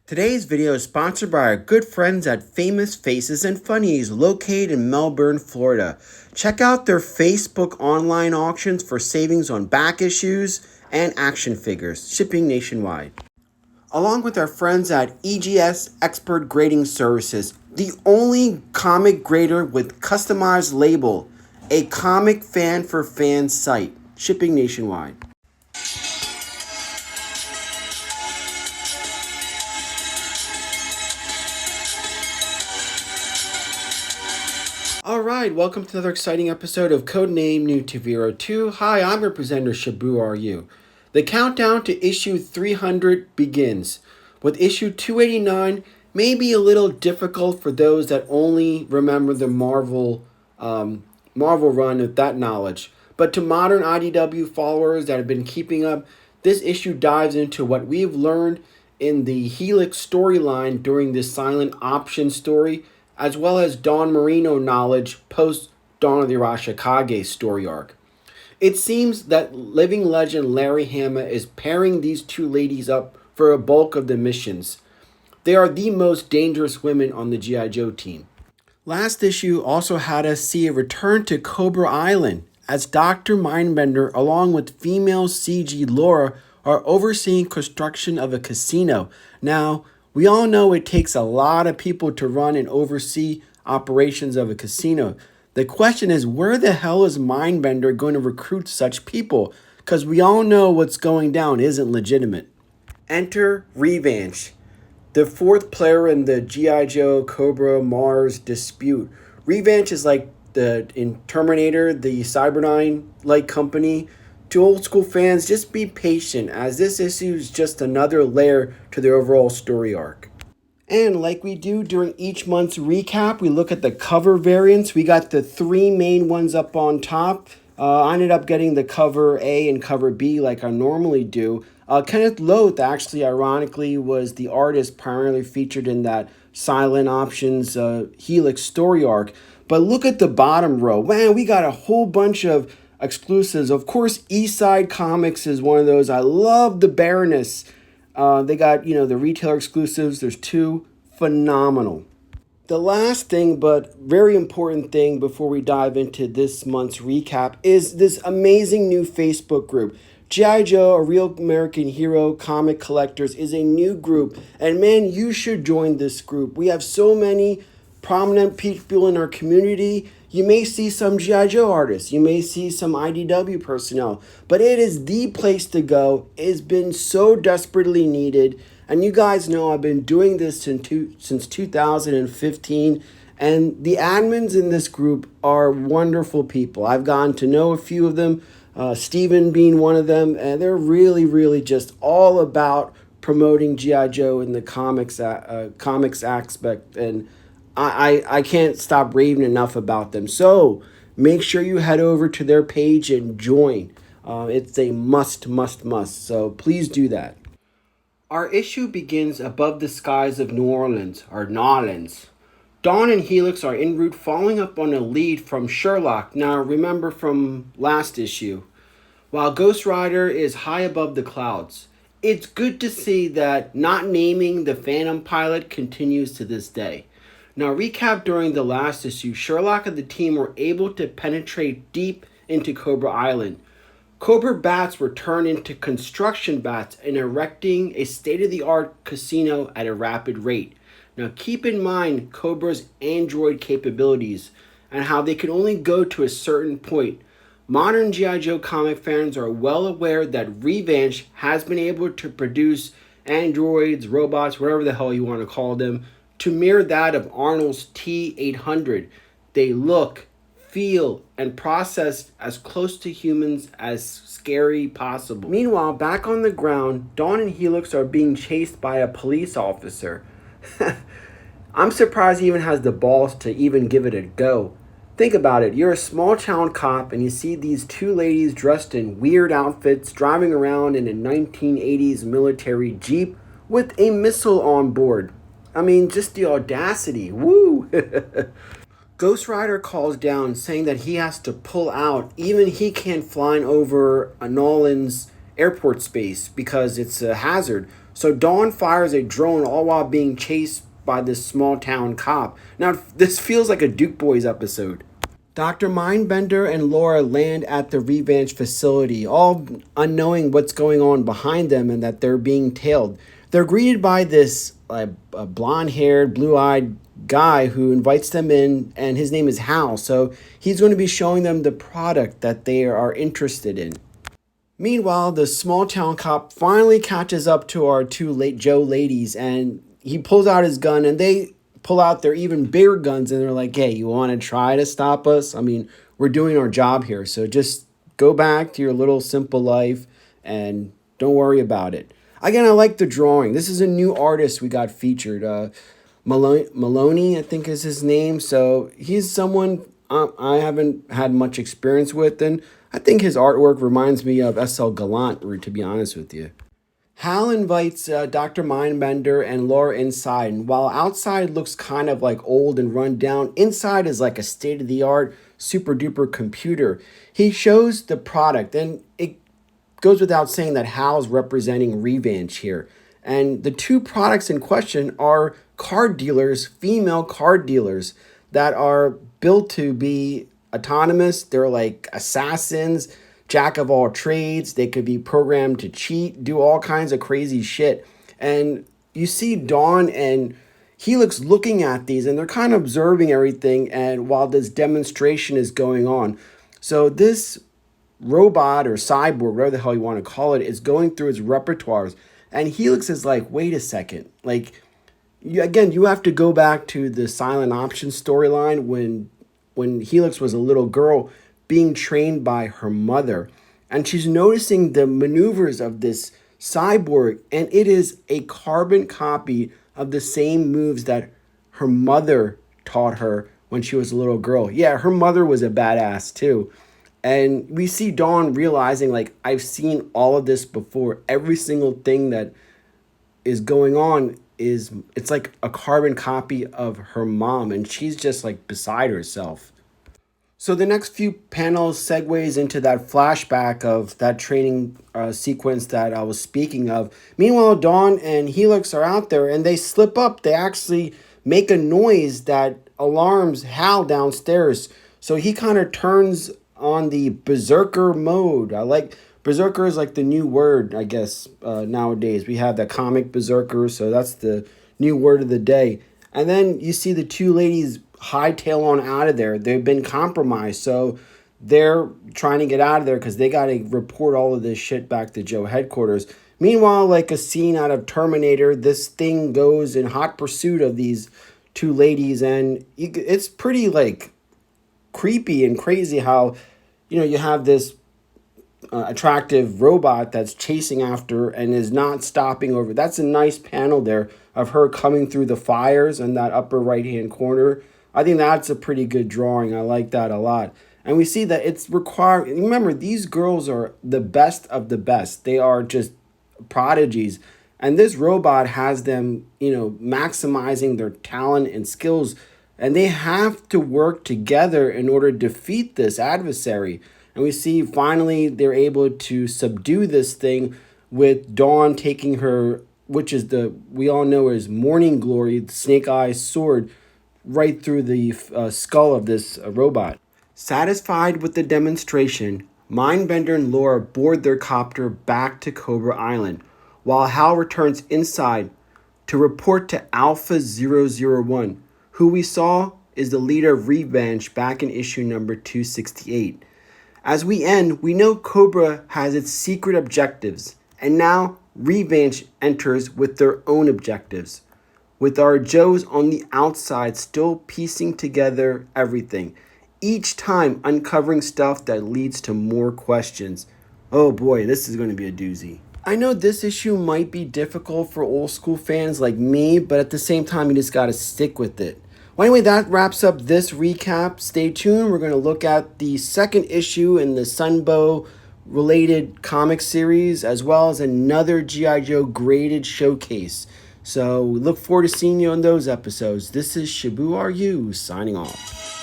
Today's video is sponsored by our good friends at Famous Faces and Funnies, located in Melbourne, Florida. Check out their Facebook online auctions for savings on back issues and action figures, shipping nationwide. Along with our friends at EGS Expert Grading Services, the only comic grader with customized label, a comic fan for fans site, shipping nationwide. Alright, welcome to another exciting episode of Codename New to 2. Hi, I'm your presenter, Shabu Are You. The countdown to issue 300 begins, with issue 289 may be a little difficult for those that only remember the Marvel run with that knowledge. But to modern IDW followers that have been keeping up, this issue dives into what we've learned in the Helix storyline during this silent option story, as well as Don Moreno knowledge post Dawn of the Arashikage story arc. It seems that living legend Larry Hama is pairing these two ladies up for a bulk of the missions. They are the most dangerous women on the GIJoe team. Last issue also had us see a return to Cobra Island, as Dr.Mindbender along with female CG Laura are overseeing construction of a casino. Now, we all know it takes a lot of people to run and oversee operations of a casino. The question is, where the hell is Mindbender going to recruit such people? Because we all know what's going down isn't legitimate. Enter Revanche, the fourth player in the GIJoe Cobra Mars dispute. Revanche is like in Terminator, the Cyberdyne-like company. To old school fans, just be patient, as this issue is just another layer to the overall story arc. And like we do during each month's recap, we look at the cover variants. We got the three main ones up on top. I ended up getting the cover A and cover B like I normally do. Kenneth Loth actually, ironically, was the artist primarily featured in that Silent Options Helix story arc. But look at the bottom row. Man, we got a whole bunch of exclusives. Of course, Eastside Comics is one of those. I love the Baroness. They got, the retailer exclusives. There's two. Phenomenal. The last thing, but very important thing before we dive into this month's recap, is this amazing new Facebook group. GIJoe, a Real American Hero Comic Collectors, is a new group. And man, you should join this group. We have so many prominent people in our community. You may see some GIJoe artists. You may see some IDW personnel. But it is the place to go. It's been so desperately needed. And you guys know I've been doing this since 2015. And the admins in this group are wonderful people. I've gotten to know a few of them, Steven being one of them. And they're really, really just all about promoting GIJoe in the comics aspect. And I can't stop raving enough about them. So make sure you head over to their page and join. It's a must. So please do that. Our issue begins above the skies of New Orleans, or Nolans. Dawn and Helix are en route following up on a lead from Sherlock. Now remember from last issue. While Ghost Rider is high above the clouds. It's good to see that not naming the Phantom pilot continues to this day. Now, recap during the last issue, Sherlock and the team were able to penetrate deep into Cobra Island. Cobra Bats were turned into construction bats and erecting a state-of-the-art casino at a rapid rate. Now, keep in mind Cobra's android capabilities and how they can only go to a certain point. Modern GIJoe comic fans are well aware that Revanche has been able to produce androids, robots, whatever the hell you want to call them, to mirror that of Arnold's T-800. They look, feel, and process as close to humans as scary possible. Meanwhile, back on the ground, Dawn and Helix are being chased by a police officer. I'm surprised he even has the balls to even give it a go. Think about it. You're a small town cop and you see these two ladies dressed in weird outfits driving around in a 1980s military Jeep with a missile on board. I mean, just the audacity. Woo! Ghost Rider calls down saying that he has to pull out. Even he can't fly over Nolan's airport space because it's a hazard. So Dawn fires a drone all while being chased by this small town cop. Now, this feels like a Duke Boys episode. Dr. Mindbender and Laura land at the Revanche facility, all unknowing what's going on behind them and that they're being tailed. They're greeted by this blonde-haired, blue-eyed guy who invites them in, and his name is Hal. So he's going to be showing them the product that they are interested in. Meanwhile, the small town cop finally catches up to our two late Joe ladies, and he pulls out his gun, and they pull out their even bigger guns, and they're like, hey, you want to try to stop us? I mean, we're doing our job here, so just go back to your little simple life and don't worry about it. Again, I like the drawing. This is a new artist we got featured. Maloney, I think is his name. So he's someone I haven't had much experience with, and I think his artwork reminds me of S.L. Gallant, to be honest with you. Hal invites Dr. Mindbender and Laura inside, and while outside looks kind of like old and run down, inside is like a state-of-the-art, super-duper computer. He shows the product, and it goes without saying that Hal's representing Revanche here. And the two products in question are card dealers, female card dealers, that are built to be autonomous. They're like assassins, jack of all trades. They could be programmed to cheat, do all kinds of crazy shit. And you see Dawn and Helix looking at these, and they're kind of observing everything, and while this demonstration is going on. So this robot or cyborg, whatever the hell you want to call it, is going through its repertoires. And Helix is like, wait a second. Like, you have to go back to the Silent Option storyline when Helix was a little girl being trained by her mother. And she's noticing the maneuvers of this cyborg, and it is a carbon copy of the same moves that her mother taught her when she was a little girl. Yeah, her mother was a badass too. And we see Dawn realizing, like, I've seen all of this before. Every single thing that is going on it's like a carbon copy of her mom, and she's just like beside herself. So the next few panels segues into that flashback of that training sequence that I was speaking of. Meanwhile, Dawn and Helix are out there, and they slip up. They actually make a noise that alarms Hal downstairs. So he kind of turns on the berserker mode. I like berserker is like the new word, I guess, nowadays. We have the comic berserker, so that's the new word of the day. And then you see the two ladies hightail on out of there. They've been compromised, so they're trying to get out of there because they got to report all of this shit back to Joe headquarters. Meanwhile, like a scene out of Terminator, this thing goes in hot pursuit of these two ladies, and it's pretty like creepy and crazy how, you have this attractive robot that's chasing after and is not stopping over. That's a nice panel there of her coming through the fires in that upper right hand corner. I think that's a pretty good drawing. I like that a lot. And we see that it's required. Remember, these girls are the best of the best. They are just prodigies. And this robot has them, maximizing their talent and skills. And they have to work together in order to defeat this adversary. And we see finally they're able to subdue this thing with Dawn taking her, which is we all know as Morning Glory, the SnakeEyes sword, right through the skull of this robot. Satisfied with the demonstration, Mindbender and Laura board their copter back to Cobra Island, while Hal returns inside to report to Alpha 001, who we saw is the leader of Revanche back in issue number 268. As we end, we know Cobra has its secret objectives, and now Revanche enters with their own objectives, with our Joes on the outside still piecing together everything, each time uncovering stuff that leads to more questions. Oh boy, this is going to be a doozy. I know this issue might be difficult for old school fans like me, but at the same time, you just got to stick with it. Well, anyway, that wraps up this recap. Stay tuned. We're going to look at the second issue in the Sunbow related comic series, as well as another GIJoe graded showcase. So we look forward to seeing you on those episodes. This is Shabu Are You signing off.